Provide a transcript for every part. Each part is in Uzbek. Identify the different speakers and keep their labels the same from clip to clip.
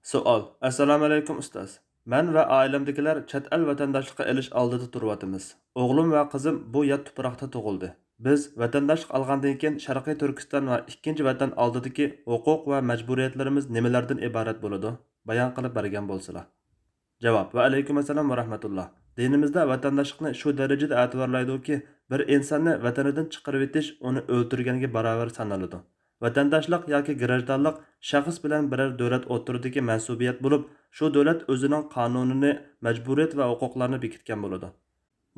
Speaker 1: Savol. Assalomu alaykum ustoz. Men va oilamdagilar chet el vatandaşlığı elish oldida turyapmiz. O'g'lim va qizim bu yat tuproqda tug'ildi. Biz vatandaşlık algandan keyin Sharqiy Turkiston va ikkinchi vatan oldidagi huquq va majburiyatlarimiz nimalardan iborat bo'ladi? Bayon qilib bergan bo'lsalar. Javob. Va alaykum assalom va rahmatulloh. Dinimizda vatandaşlıkni shu darajada e'tiborlaydiki, bir insonni vatanidan chiqarib etish uni o'ltirganga barobar sanaladi. Vatandaşlık yoki grajdonlik shaxs bilan biror davlat o'rtasidagi mansubiyat bo'lib, shu davlat o'zining qonunini, majburiyat va huquqlarini bekitgan bo'ladi.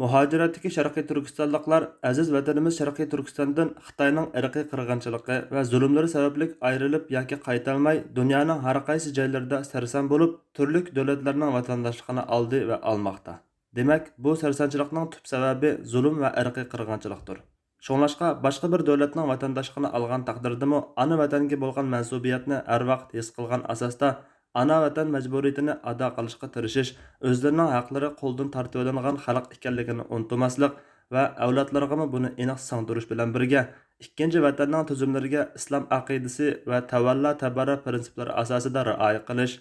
Speaker 1: Muhojiratdagi Sharqiy Turkistonliklar aziz vatanimiz Sharqiy Turkistondan Xitoyning irqiy qirg'inchiligi va zulmlari sababli ayrilib yoki qaytolmay dunyoning har qaysi joylarida sarson bo'lib, turli davlatlarning vatandaşlığını oldi va olmoqda. Demak, bu sarsanchilikning tub sababi zulm va irqiy qirg'inchilikdir. Şoңlашqa boshqa bir davlatning vatandaşlığını olgan taqdirdami, ana vatanga bo'lgan mansubiyatni har vaqt his qilgan asosda ana vatan majburiyatini ado qilishga tirishish, o'zlarining haqlari qo'ldan tortib olingan xalq ekanligini unutmaslik va avlodlarga buni aniq singdirish bilan birga ikkinchi vatanning tuzumlariga islom aqidasi va tavallo tabara prinsiplari asosida rioya qilish,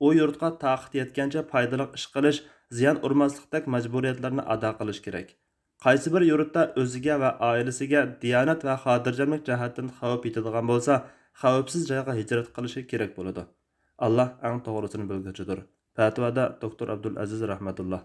Speaker 1: u yurtga taqit yetgancha foydali ish qilish, ziyon urmaslikdek majburiyatlarni ado qilish kerak. Qaysi bir yurtda o'ziga va oilasiga diyonat va xotirjamlik jihatdan xavf yetadigan bo'lsa, xavfsiz joyga hijrat qilishi kerak bo'ladi. Allah eng to'g'risini bilguchidir. Fatvoda Doktor Abdul Aziz rahmatulloh.